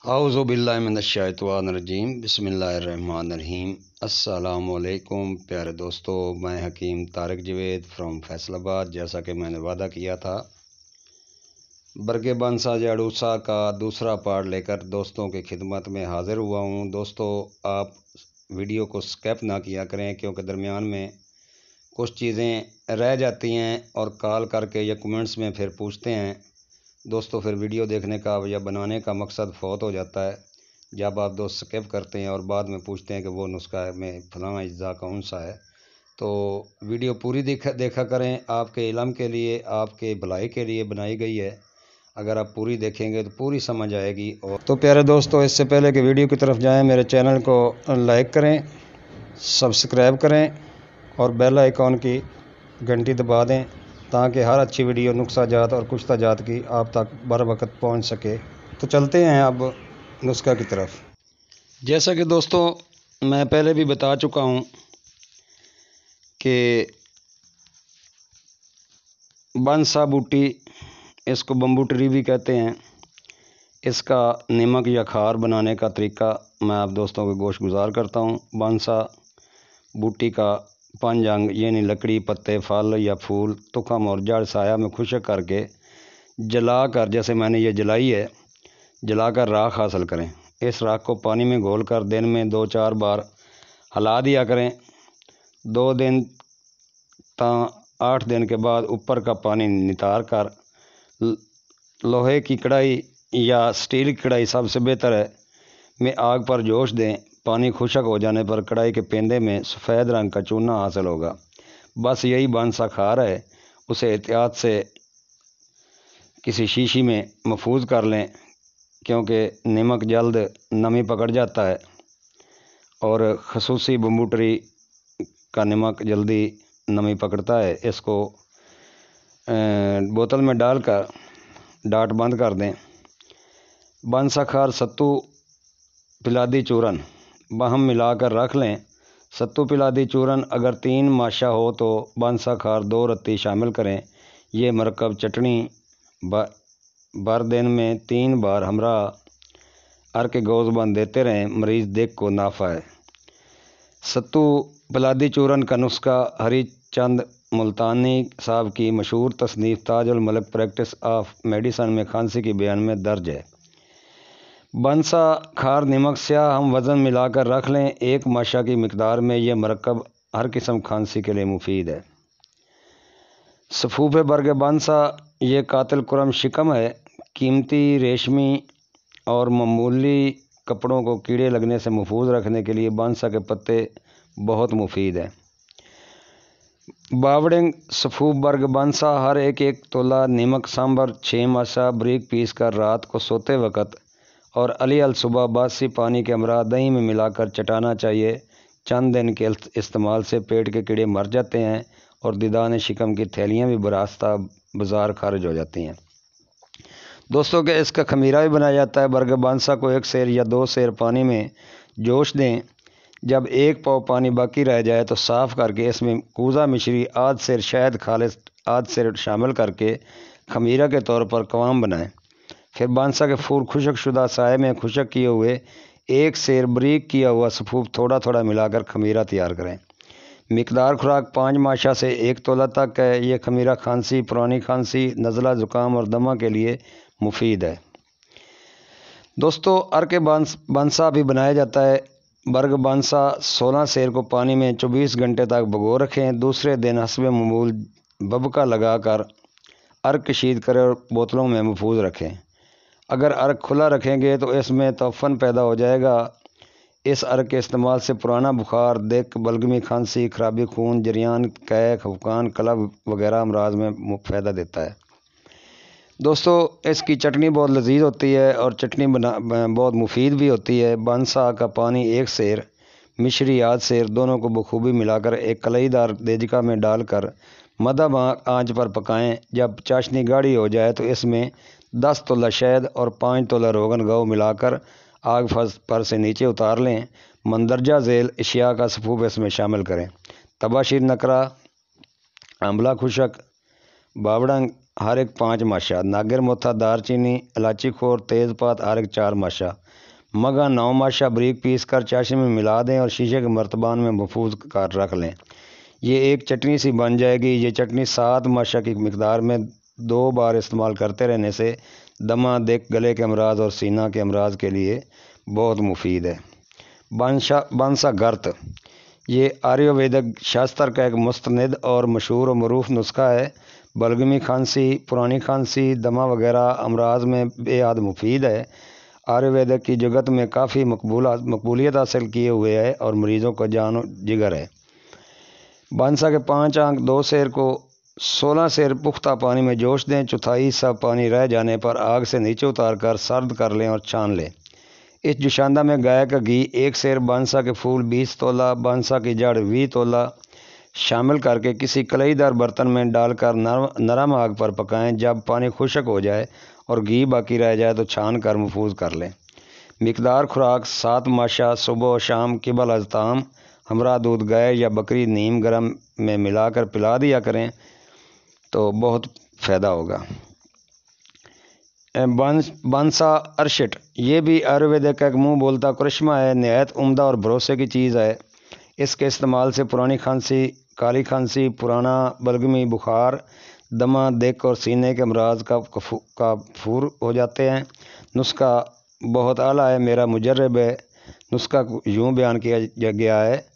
اعوذ باللہ من الشیطان الرجیم بسم اللہ الرحمن الرحیم۔ السلام علیکم پیارے دوستو، میں حکیم طارق جوید فرام فیصل آباد۔ جیسا کہ میں نے وعدہ کیا تھا، برگ بنسا جاڑوسا کا دوسرا پارٹ لے کر دوستوں کی خدمت میں حاضر ہوا ہوں۔ دوستو، آپ ویڈیو کو سکپ نہ کیا کریں، کیونکہ درمیان میں کچھ چیزیں رہ جاتی ہیں اور کال کر کے یا کمنٹس میں پھر پوچھتے ہیں دوستو، پھر ویڈیو دیکھنے کا یا بنانے کا مقصد فوت ہو جاتا ہے جب آپ دوست سکپ کرتے ہیں اور بعد میں پوچھتے ہیں کہ وہ نسخہ میں فلاں اجزاء کون سا ہے۔ تو ویڈیو پوری دیکھا کریں، آپ کے علم کے لیے، آپ کے بھلائی کے لیے بنائی گئی ہے۔ اگر آپ پوری دیکھیں گے تو پوری سمجھ آئے گی۔ اور تو پیارے دوستو، اس سے پہلے کہ ویڈیو کی طرف جائیں، میرے چینل کو لائک کریں، سبسکرائب کریں اور بیل آئیکن کی گھنٹی دبا دیں تاکہ ہر اچھی ویڈیو نسخہ جات اور کشتہ جات کی آپ تک بر وقت پہنچ سکے۔ تو چلتے ہیں اب نسخہ کی طرف۔ جیسا کہ دوستو میں پہلے بھی بتا چکا ہوں کہ بنسا بوٹی، اس کو بمبو ٹری بھی کہتے ہیں، اس کا نمک یا کھار بنانے کا طریقہ میں آپ دوستوں کو گوش گزار کرتا ہوں۔ بنسا بوٹی کا 5 انگ یعنی لکڑی، پتے، پھل یا پھول، تخم اور جڑ سایہ میں خشک کر کے جلا کر، جیسے میں نے یہ جلائی ہے، جلا کر راکھ حاصل کریں۔ اس راکھ کو پانی میں گھول کر دن میں 2-4 بار ہلا دیا کریں۔ 2 دن تا 8 دن کے بعد اوپر کا پانی نتار کر لوہے کی کڑھائی یا سٹیل کی کڑھائی سب سے بہتر ہے میں آگ پر جوش دیں۔ پانی خشک ہو جانے پر کڑھائی کے پیندے میں سفید رنگ کا چونا حاصل ہوگا۔ بس یہی بنسا کھار ہے۔ اسے احتیاط سے کسی شیشی میں محفوظ کر لیں، کیونکہ نمک جلد نمی پکڑ جاتا ہے اور خصوصی بمبو ٹری کا نمک جلدی نمی پکڑتا ہے۔ اس کو بوتل میں ڈال کر ڈاٹ بند کر دیں۔ بنسا کھار ستو پلادی چورن باہم ملا کر رکھ لیں۔ ستو پلادی چورن اگر 3 ماشا ہو تو بنسا کھار 2 رتی شامل کریں۔ یہ مرکب چٹنی بر دن میں 3 بار ہمراہ کے گوز بند دیتے رہیں، مریض دیکھ کو نافع ہے۔ ستو پلادی چورن کا نسخہ ہری چند ملتانی صاحب کی مشہور تصنیف تاج الملک پریکٹس آف میڈیسن میں کھانسی کی بیان میں درج ہے۔ بنسا کھار نمک سیاہ ہم وزن ملا کر رکھ لیں 1 ماشا کی مقدار میں۔ یہ مرکب ہر قسم کھانسی کے لیے مفید ہے۔ صفوف برگ بنسا، یہ قاتل کرم شکم ہے۔ قیمتی ریشمی اور معمولی کپڑوں کو کیڑے لگنے سے محفوظ رکھنے کے لیے بنسا کے پتے بہت مفید ہیں۔ باوڑنگ صفوف برگ بنسا، ہر ایک تولہ نمک سامبر 6 ماشا بریک پیس کر رات کو سوتے وقت اور علی الصبح باسی پانی کے ہمراہ دہی میں ملا کر چٹانا چاہیے۔ چند دن کے استعمال سے پیٹ کے کیڑے مر جاتے ہیں اور دیدان شکم کی تھیلیاں بھی براستہ بازار خارج ہو جاتی ہیں۔ دوستوں کہ اس کا خمیرہ بھی بنایا جاتا ہے۔ برگ بنسا کو 1 سیر یا 2 سیر پانی میں جوش دیں۔ جب 1 پاؤ پانی باقی رہ جائے تو صاف کر کے اس میں کوزہ مشری، آدھ سیر شہد خالص، آدھ سیر شامل کر کے خمیرہ کے طور پر قوام بنائیں۔ پھر بنسا کے پھول خشک شدہ سائے میں خشک کیے ہوئے 1 سیر بریک کیا ہوا صفوف تھوڑا تھوڑا ملا کر خمیرہ تیار کریں۔ مقدار خوراک 5 ماشا سے 1 تولہ تک ہے۔ یہ خمیرہ کھانسی، پرانی کھانسی، نزلہ، زکام اور دمہ کے لیے مفید ہے۔ دوستو ارک بنسا بھی بنایا جاتا ہے۔ برگ بنسا 16 سیر کو پانی میں 24 گھنٹے تک بھگو رکھیں۔ دوسرے دن حسب معمول ببکا لگا کر ارک کشید کریں اور بوتلوں میں محفوظ رکھیں۔ اگر ارک کھلا رکھیں گے تو اس میں تعفن پیدا ہو جائے گا۔ اس ارک کے استعمال سے پرانا بخار، دق، بلغمی، کھانسی، خرابی خون، جریان، قے، خفقان، قلب وغیرہ امراض میں فائدہ دیتا ہے۔ دوستو اس کی چٹنی بہت لذیذ ہوتی ہے اور چٹنی بہت مفید بھی ہوتی ہے۔ بنسا کا پانی 1 سیر، مشری آدھ سیر، دونوں کو بخوبی ملا کر ایک کلئی دار دیجکا میں ڈال کر مدھم آنچ پر پکائیں۔ جب چاشنی گاڑھی ہو جائے تو اس میں 10 تولہ شہد اور 5 تولہ روغن گاؤ ملا کر آگ پر سے نیچے اتار لیں۔ مندرجہ ذیل اشیاء کا صفوف اس میں شامل کریں: تباشیر نکرہ، آملہ خشک، باوڑنگ، हर एक 5 माशा, नागिर मोथा, दारचीनी, इलायची खोर, तेज़पात हर एक 4 माशा, मगा 9 माशा बारीक पीस कर चाशनी में मिला दें और शीशे के मर्तबान में महफूज कर रख लें। ये एक चटनी सी बन जाएगी। ये चटनी 7 माशा की मिकदार में 2 बार इस्तेमाल करते रहने से दमा, दिक, गले के अमराज और सीना के अमराज के लिए बहुत मुफीद है। बांसा गर्त, ये आयुर्वेदिक शास्त्र का एक मुस्तनद और मशहूर और मरूफ नुस्खा है। बलगमी खांसी, पुरानी खांसी, दमा वगैरह अमराज में बेहद मुफीद है। आयुर्वेदिक की जगत में काफ़ी मकबूलियत हासिल किए हुए है और मरीज़ों का जान जिगर है। बांसा के 5 आंख 2 सेर को 16 सेर पुख्ता पानी में जोश दें। चौथाई हिस्सा पानी रह जाने पर आग से नीचे उतार कर सर्द कर लें और छान लें। इस जुशांदा में गाय का घी 1 सेर, बांसा के फूल 20 तोला, बांसा की जड़ 20 तोला शामिल करके किसी कलईदार बर्तन में डालकर नरम आग पर पकाएं। जब पानी खुश्क हो जाए और घी बाकी रह जाए तो छान कर महफूज कर लें। मिकदार खुराक 7 माशा सुबह और शाम किबल अज़ताम हमरा दूध गाय या बकरी नीम गरम में मिलाकर पिला दिया करें तो बहुत फ़ायदा होगा। बांसा अरशिट, ये भी आयुर्वेदिक का एक मुँह बोलता करिश्मा है। नहायत उम्दा और भरोसे की चीज़ है। इसके इस्तेमाल से पुरानी खांसी, काली खांसी, पुराना बलगमी बुखार, दमा, दिक और सीने के अमराज का फूर हो जाते हैं। नुस्खा बहुत आला है, मेरा मुजर्रब है। नुस्खा यूँ बयान किया गया है।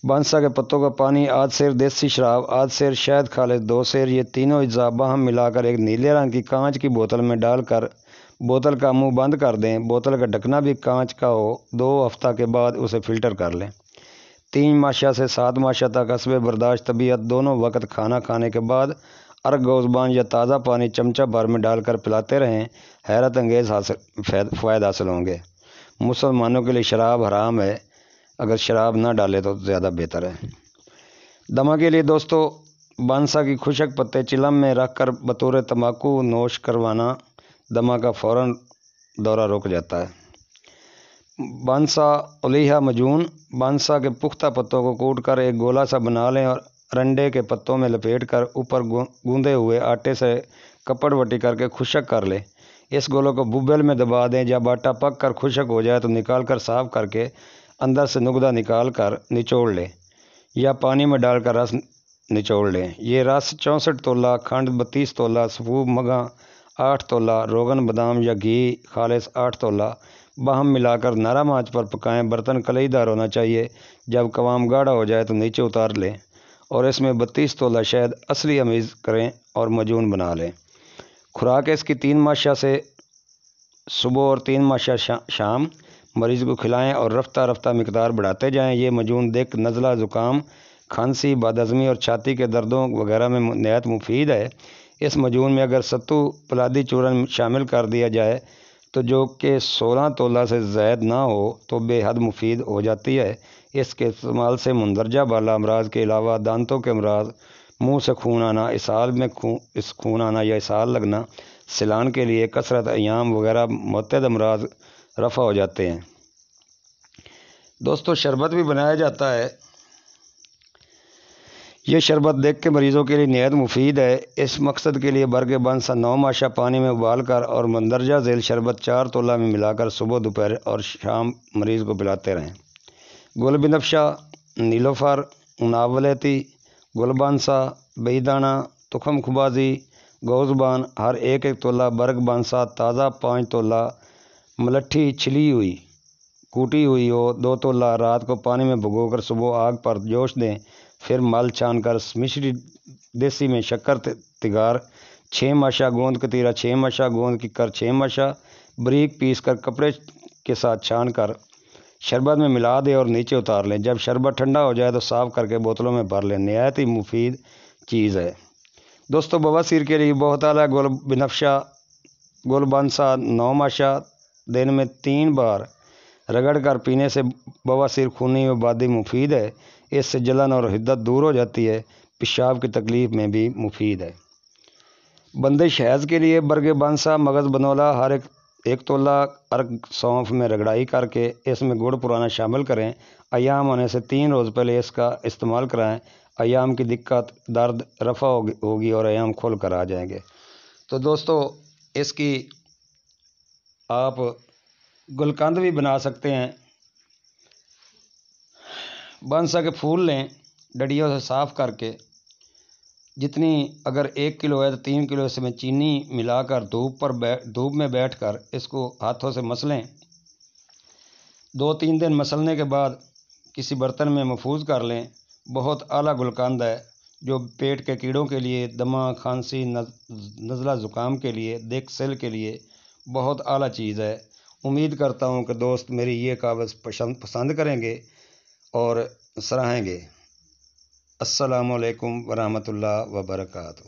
बांसा के पत्तों का पानी, आध सेर देसी शराब, आध सेर शहद खालिस, 2 सेर, ये तीनों अज्जा बाहम मिलाकर एक नीले रंग की कांच की बोतल में डालकर बोतल का मुंह बंद कर दें। बोतल का ढकना भी कांच का हो। 2 हफ्ता के बाद उसे फ़िल्टर कर लें। 3 माशा से 7 माशा तक हस्बे बर्दाश्त तबीयत दोनों वक्त खाना खाने के बाद अर्ग गोज़बान या ताज़ा पानी चमचा भर में डालकर पिलाते रहें। हैरत अंगेज़ फ़ायदे हासिल होंगे। मुसलमानों के लिए शराब हराम है, अगर शराब ना डाले तो ज़्यादा बेहतर है। दमा के लिए दोस्तों, बांसा की खुशक पत्ते चिलम में रखकर बतौर तंबाकू नोश करवाना दमा का फ़ौरन दौरा रुक जाता है। बांसा उलीहा मजून, बांसा के पुख्ता पत्तों को कूट कर एक गोला सा बना लें और अरंडे के पत्तों में लपेट कर ऊपर गूंदे हुए आटे से कपड़ वटी करके खुशक कर लें। इस गोलों को बुब्बल में दबा दें। जब आटा पक कर खुशक हो जाए तो निकाल कर साफ़ करके अंदर से नुगदा निकाल कर निचोड़ लें या पानी में डालकर रस निचोड़ लें। ये रस 64 तोला, खंड 32 तोला, सफूब मगा 8 तोला, रोगन बादाम या घी खालिस 8 तोला बाहम मिलाकर नरम आंच पर पकाएं। बर्तन कलईदार होना चाहिए। जब कवाम गाढ़ा हो जाए तो नीचे उतार लें और इसमें 32 तोला शहद असली अमीज़ करें और मजून बना लें। खुराक इसकी 3 माशा से सुबह और 3 माशा शाम मरीज़ को खिलाएं और रफ्ता रफ्ता मिकदार बढ़ाते जाएं। ये मजून दिक, नज़ला, ज़ुकाम, खांसी, बदहज़मी और छाती के दर्दों वगैरह में नहायत मुफीद है। इस मजून में अगर सत्तू पलादी चूरन शामिल कर दिया जाए तो जो कि 16 तोला से ज़ायद ना हो तो बेहद मुफीद हो जाती है। इसके इस्तेमाल से मंदरजा बाला अमराज के अलावा दांतों के अमराज, मुंह से खून आना, इसहाल में खून आना या इसहाल लगना, सिलान के लिए कसरत, अयाम वगैरह मुतअद्दिद अमराज रफ़ा हो जाते हैं। दोस्तों, शरबत भी बनाया जाता है। ये शरबत देख के मरीज़ों के लिए नहायत मुफीद है। इस मकसद के लिए बरग बांसा 9 माशा पानी में उबाल कर और मंदरजा झेल शरबत 4 तोला में मिलाकर सुबह, दोपहर और शाम मरीज़ को पिलाते रहें। गुल बिनफ्शा, नीलोफर, नावलेती, गुलबांसा, बेईदाना, तुखम खुबाजी, गौज़बान हर एक तोला, बरग बांसा ताज़ा 5 तोला, मलट्ठी छिली हुई कूटी हुई हो 2 तोला। रात को पानी में भिगोकर सुबह आग पर जोश दें। फिर मल छान कर मिश्री देसी में शक्कर तिगार 6 माशा, गोंद कतीरा 6 माशा, गोंद किकर 6 माशा बारीक पीस कर कपड़े के साथ छान कर शरबत में मिला दें और नीचे उतार लें। जब शरबत ठंडा हो जाए तो साफ़ करके बोतलों में भर लें। नहायत ही मुफीद चीज़ है। दोस्तों, बवासीर के लिए बहुत आला गुल बिनफ्शा, गुल बांसा 9 माशा दिन में 3 बार रगड़ कर पीने से बवासीर खूनी में बादी मुफीद है। इससे जलन और हिद्दत दूर हो जाती है। पेशाब की तकलीफ़ में भी मुफीद है। बंदिश हैज़ के लिए बरगे बांसा, मगज़ बनोला हर एक तोला अर्ग सौंफ में रगड़ाई करके इसमें गुड़ पुराना शामिल करें। अयाम होने से 3 रोज़ पहले इसका इस्तेमाल कराएं। अयाम की दिक्कत, दर्द रफ़ा होगी और अयाम खुल कर आ जाएंगे। تو دوستو اس کی آپ گلقند بھی بنا سکتے ہیں۔ بنسا کے پھول لیں، ڈڈیوں سے صاف کر کے، جتنی اگر 1 کلو ہے تو 3 کلو اس میں چینی ملا کر دھوپ میں بیٹھ کر اس کو ہاتھوں سے مسلیں۔ 2-3 دن مسلنے کے بعد کسی برتن میں محفوظ کر لیں۔ بہت اعلیٰ گلقند ہے، جو پیٹ کے کیڑوں کے لیے، دمہ، کھانسی، نزلہ زکام کے لیے، دق سل کے لیے بہت اعلیٰ چیز ہے۔ امید کرتا ہوں کہ دوست میری یہ کاوش پسند کریں گے اور سراہیں گے۔ السلام علیکم ورحمۃ اللہ وبرکاتہ۔